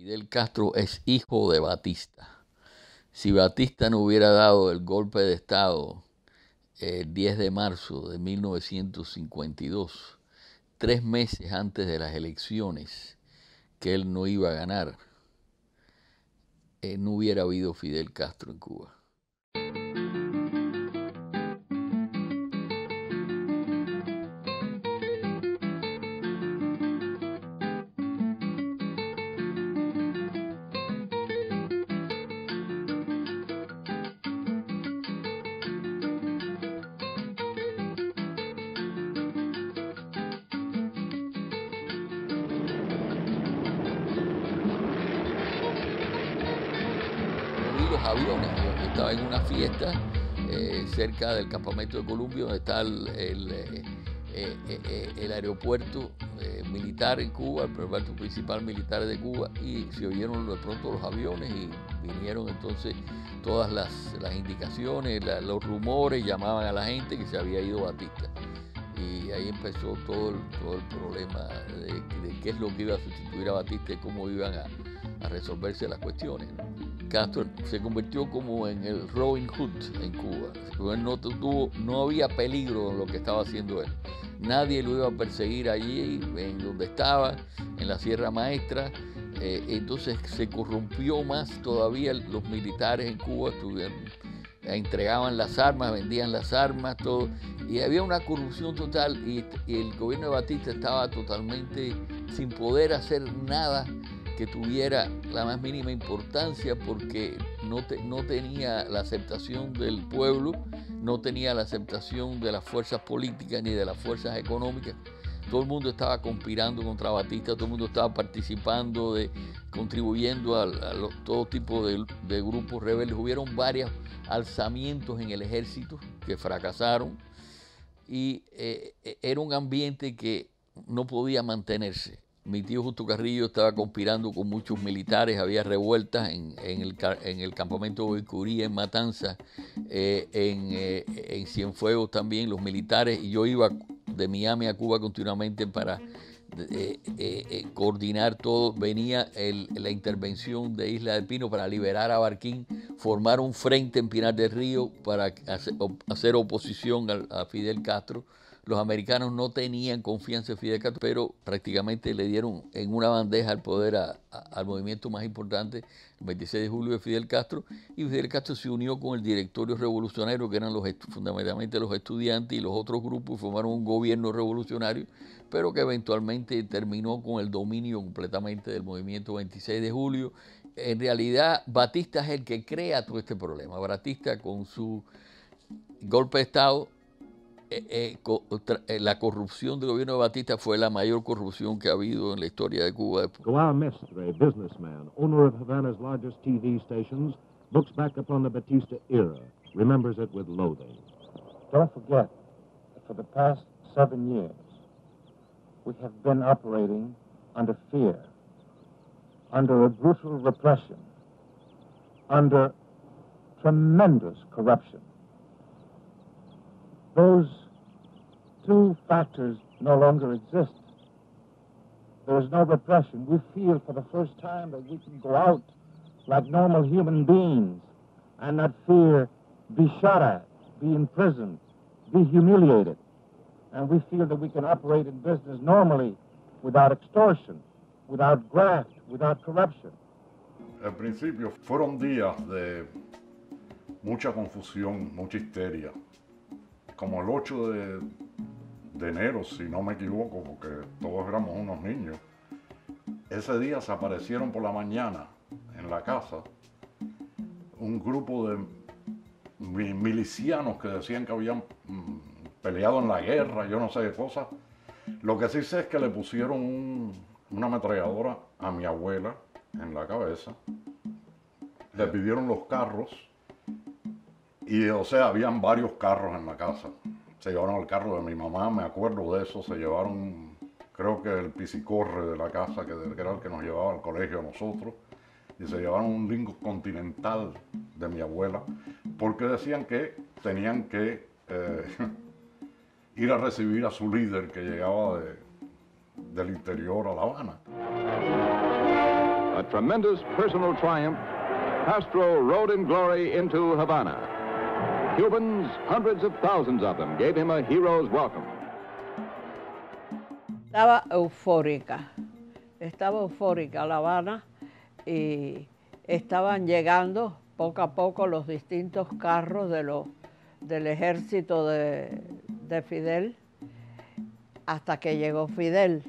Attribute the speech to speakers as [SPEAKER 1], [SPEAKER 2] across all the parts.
[SPEAKER 1] Fidel Castro es hijo de Batista. Si Batista no hubiera dado el golpe de Estado el 10 de marzo de 1952, 3 meses antes de las elecciones que él no iba a ganar, no hubiera habido Fidel Castro en Cuba. Los aviones. Yo estaba en una fiesta cerca del campamento de Columbia, donde está el aeropuerto militar en Cuba, el aeropuerto principal militar de Cuba, y se oyeron de pronto los aviones y vinieron entonces todas las indicaciones, los rumores, llamaban a la gente que se había ido Batista. Y ahí empezó todo el problema de qué es lo que iba a sustituir a Batista y cómo iban a resolverse las cuestiones, ¿no? Castro se convirtió como en el Robin Hood en Cuba. No había peligro en lo que estaba haciendo él. Nadie lo iba a perseguir allí, en donde estaba, en la Sierra Maestra. Entonces se corrompió más todavía. Los militares en Cuba entregaban las armas, vendían las armas, todo. Y había una corrupción total y el gobierno de Batista estaba totalmente sin poder hacer nada que tuviera la más mínima importancia, porque no tenía la aceptación del pueblo, no tenía la aceptación de las fuerzas políticas ni de las fuerzas económicas. Todo el mundo estaba conspirando contra Batista, todo el mundo estaba participando, contribuyendo a todo tipo de grupos rebeldes. Hubieron varios alzamientos en el ejército que fracasaron y era un ambiente que no podía mantenerse. Mi tío Justo Carrillo estaba conspirando con muchos militares, había revueltas en el campamento Boicurí, en Matanzas, en Cienfuegos también, los militares, y yo iba de Miami a Cuba continuamente para coordinar todo. Venía la intervención de Isla del Pino para liberar a Barquín, formar un frente en Pinar del Río para hacer oposición a Fidel Castro. Los americanos no tenían confianza en Fidel Castro, pero prácticamente le dieron en una bandeja el poder al movimiento más importante, el 26 de julio de Fidel Castro, y Fidel Castro se unió con el directorio revolucionario, que eran fundamentalmente los estudiantes y los otros grupos, y formaron un gobierno revolucionario, pero que eventualmente terminó con el dominio completamente del movimiento 26 de julio. En realidad, Batista es el que crea todo este problema. Batista, con su golpe de Estado, la corrupción del gobierno de Batista fue la mayor corrupción que ha habido en la historia de Cuba.
[SPEAKER 2] Joao Mestre, a businessman, owner of Havana's largest TV stations, looks back upon the Batista era, remembers it with loathing.
[SPEAKER 3] Don't forget that for the past 7 years, we have been operating under fear, under a brutal repression, under tremendous corruption. Those two factors no longer exist. There is no repression. We feel for the first time that we can go out like normal human beings and not fear be shot at, be imprisoned, be humiliated. And we feel that we can operate in business normally without extortion, without graft, without corruption.
[SPEAKER 4] Al principio fueron días de mucha confusión, mucha histeria. Como el 8 de enero, si no me equivoco, porque todos éramos unos niños. Ese día se aparecieron por la mañana en la casa un grupo de milicianos que decían que habían peleado en la guerra, yo no sé qué cosas. Lo que sí sé es que le pusieron una ametralladora a mi abuela en la cabeza, le pidieron los carros y, o sea, habían varios carros en la casa. Se llevaron el carro de mi mamá, me acuerdo de eso, se llevaron, creo que el piscicorre de la casa, que era el que nos llevaba al colegio a nosotros, y se llevaron un Lincoln Continental de mi abuela, porque decían que tenían que ir a recibir a su líder que llegaba del interior a La Habana.
[SPEAKER 2] A
[SPEAKER 5] tremendous personal triumph, Castro rode in glory into Havana. Cubans, hundreds of thousands of them, gave him a hero's welcome.
[SPEAKER 6] Estaba eufórica La Habana y estaban llegando poco a poco los distintos carros del ejército de Fidel hasta que llegó Fidel.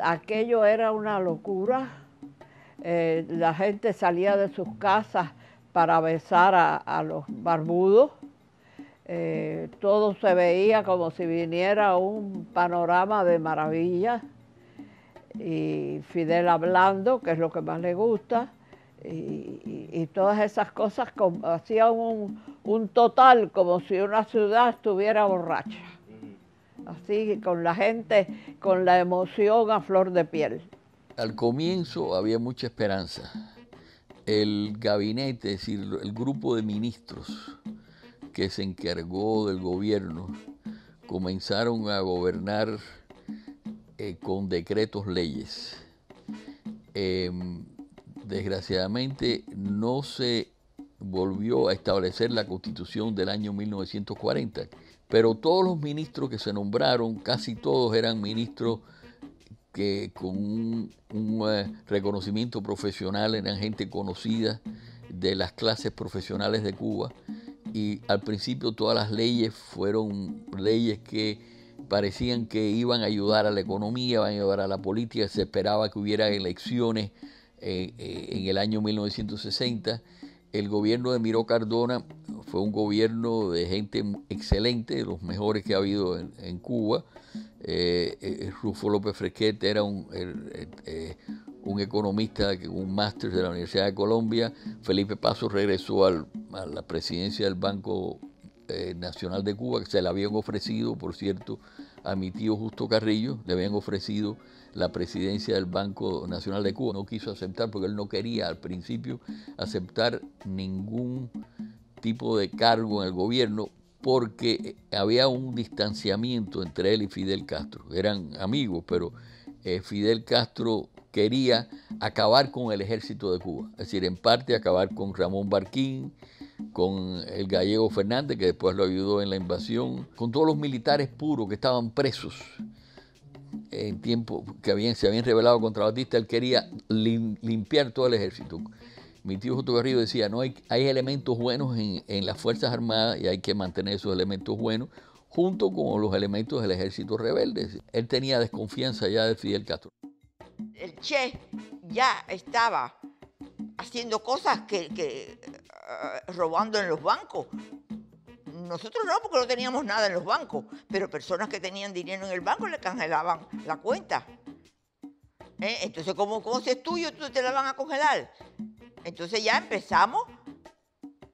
[SPEAKER 6] Aquello era una locura. La gente salía de sus casas para besar a los barbudos. Todo se veía como si viniera un panorama de maravilla. Y Fidel hablando, que es lo que más le gusta, y todas esas cosas hacían un total como si una ciudad estuviera borracha. Así, con la gente, con la emoción a flor de piel.
[SPEAKER 1] Al comienzo había mucha esperanza. El gabinete, es decir, el grupo de ministros que se encargó del gobierno, comenzaron a gobernar con decretos leyes. Desgraciadamente no se volvió a establecer la Constitución del año 1940, pero todos los ministros que se nombraron, casi todos eran ministros que con un reconocimiento profesional, eran gente conocida de las clases profesionales de Cuba, y al principio todas las leyes fueron leyes que parecían que iban a ayudar a la economía, iban a ayudar a la política. Se esperaba que hubiera elecciones en el año 1960. El gobierno de Miró Cardona fue un gobierno de gente excelente, de los mejores que ha habido en Cuba. Rufo López Fresquete era un economista, un máster de la Universidad de Colombia. Felipe Paso regresó a la presidencia del Banco Nacional de Cuba, que se le habían ofrecido, por cierto, a mi tío Justo Carrillo, le habían ofrecido la presidencia del Banco Nacional de Cuba. No quiso aceptar porque él no quería al principio aceptar ningún tipo de cargo en el gobierno, porque había un distanciamiento entre él y Fidel Castro. Eran amigos, pero Fidel Castro quería acabar con el ejército de Cuba, es decir, en parte acabar con Ramón Barquín, con el gallego Fernández, que después lo ayudó en la invasión, con todos los militares puros que estaban presos en tiempo que se habían rebelado contra Batista. Él quería limpiar todo el ejército. Mi tío Justo Carrillo decía, no hay elementos buenos en las Fuerzas Armadas y hay que mantener esos elementos buenos junto con los elementos del ejército rebelde. Él tenía desconfianza ya de Fidel Castro.
[SPEAKER 7] El Che ya estaba haciendo cosas robando en los bancos. Nosotros no, porque no teníamos nada en los bancos, pero personas que tenían dinero en el banco le congelaban la cuenta. Entonces, como si es tuyo, tú te la van a congelar. Entonces ya empezamos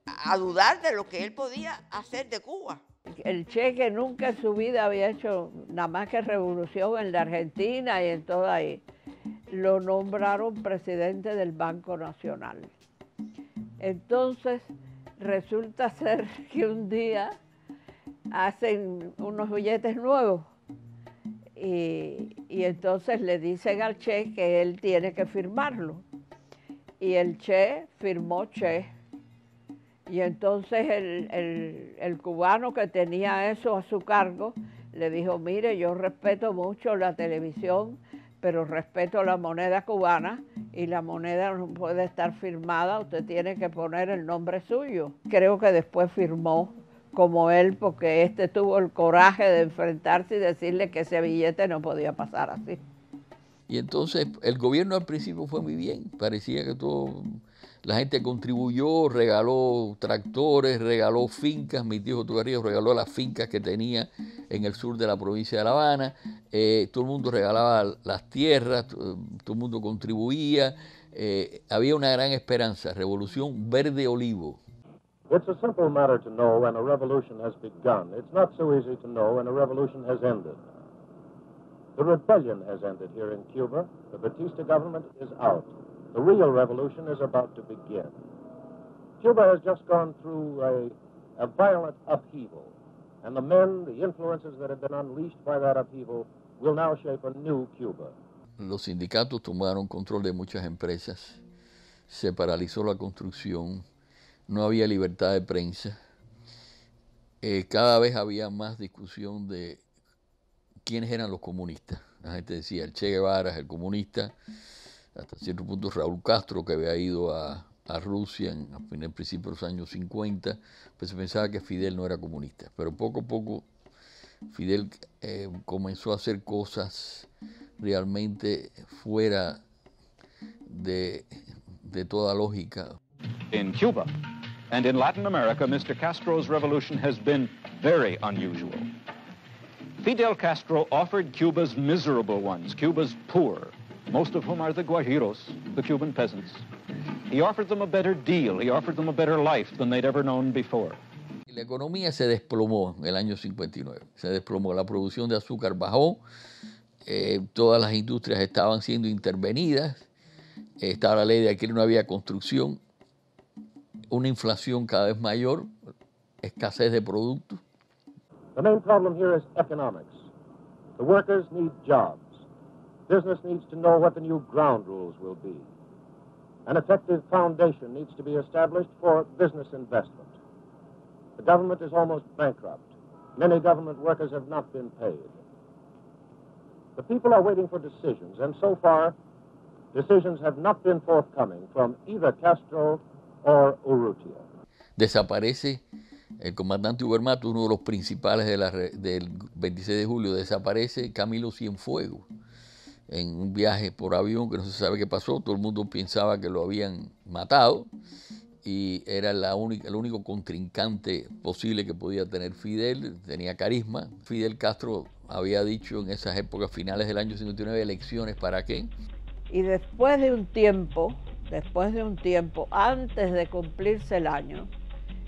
[SPEAKER 7] a dudar de lo que él podía hacer de Cuba.
[SPEAKER 6] El Che, que nunca en su vida había hecho nada más que revolución en la Argentina y en toda ahí, lo nombraron presidente del Banco Nacional. Entonces resulta ser que un día hacen unos billetes nuevos y entonces le dicen al Che que él tiene que firmarlo. Y el Che firmó Che. Y entonces el cubano que tenía eso a su cargo le dijo, mire, yo respeto mucho la televisión, pero respeto la moneda cubana y la moneda no puede estar firmada, usted tiene que poner el nombre suyo. Creo que después firmó como él, porque tuvo el coraje de enfrentarse y decirle que ese billete no podía pasar así.
[SPEAKER 1] Y entonces el gobierno al principio fue muy bien, parecía que la gente contribuyó, regaló tractores, regaló fincas. Mi tío Justo Carrillo regaló las fincas que tenía en el sur de la provincia de La Habana. Todo el mundo regalaba las tierras, todo el mundo contribuía. Había una gran esperanza, revolución verde olivo.
[SPEAKER 2] It's a simple matter to know when a revolution has begun. It's not so easy to know when a revolution has ended. The rebellion has ended here in Cuba. The Batista government is out. The real revolution is about to begin. Cuba has just gone through a violent upheaval, and the men, the influences that have been unleashed by that upheaval will now shape a new Cuba.
[SPEAKER 1] Los sindicatos tomaron control de muchas empresas se paralizó la construcción, no había libertad de prensa, cada vez había más discusión de quiénes eran los comunistas. La gente decía, el Che Guevara es el comunista, hasta cierto punto Raúl Castro, que había ido a Rusia en el principio de los años 50, pues se pensaba que Fidel no era comunista. Pero poco a poco Fidel comenzó a hacer cosas realmente fuera de toda lógica.
[SPEAKER 8] In Cuba and in Latin America, Mr. Castro's revolution has been very unusual. Fidel Castro offered Cuba's miserable ones, Cuba's poor, most of whom are the guajiros, the Cuban peasants. He offered them a better deal. He offered them a better life than they'd ever known before.
[SPEAKER 1] La economía se desplomó en el año 59. Se desplomó, la producción de azúcar bajó, todas las industrias estaban siendo intervenidas, estaba la ley de que no había construcción, una inflación cada vez mayor, escasez de productos.
[SPEAKER 2] The main problem here is economics. The workers need jobs. Business needs to know what the new ground rules will be. An effective foundation needs to be established for business investment. The government is almost bankrupt. Many government workers have not been paid. The people are waiting for decisions, and so far, decisions have not been forthcoming from either Castro or Urrutia.
[SPEAKER 1] Desaparece el comandante Hugo Matus, uno de los principales del 26 de julio, desaparece Camilo Cienfuegos en un viaje por avión que no se sabe qué pasó. Todo el mundo pensaba que lo habían matado y era el único contrincante posible que podía tener Fidel, tenía carisma. Fidel Castro había dicho en esas épocas finales del año 59, elecciones ¿para qué?
[SPEAKER 6] Y después de un tiempo, antes de cumplirse el año,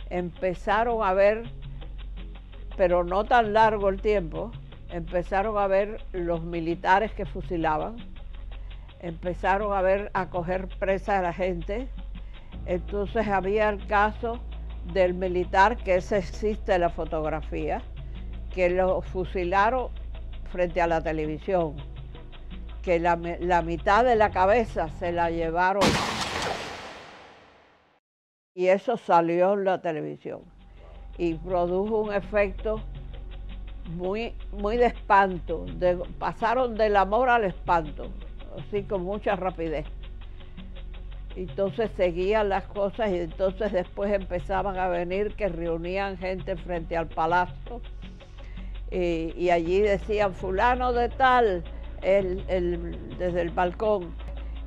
[SPEAKER 6] empezaron a ver, pero no tan largo el tiempo, empezaron a ver los militares que fusilaban, empezaron a ver a coger presa a la gente. Entonces había el caso del militar, que ese existe en la fotografía, que lo fusilaron frente a la televisión, que la mitad de la cabeza se la llevaron. Y eso salió en la televisión y produjo un efecto muy de espanto. Pasaron del amor al espanto, así con mucha rapidez. Entonces seguían las cosas y entonces después empezaban a venir que reunían gente frente al palacio y allí decían fulano de tal, desde el balcón,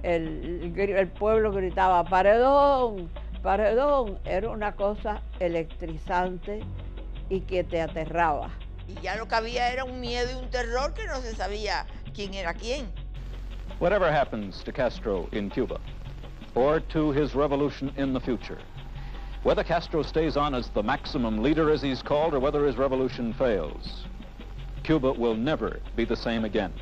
[SPEAKER 6] el pueblo gritaba paredón, paredón. Era una cosa electrizante y que te aterraba.
[SPEAKER 7] Y ya lo que había era un miedo y un terror que no se sabía quién era quién.
[SPEAKER 8] Whatever happens to Castro in Cuba, or to his revolution in the future, whether Castro stays on as the maximum leader, as he's called, or whether his revolution fails, Cuba will never be the same again.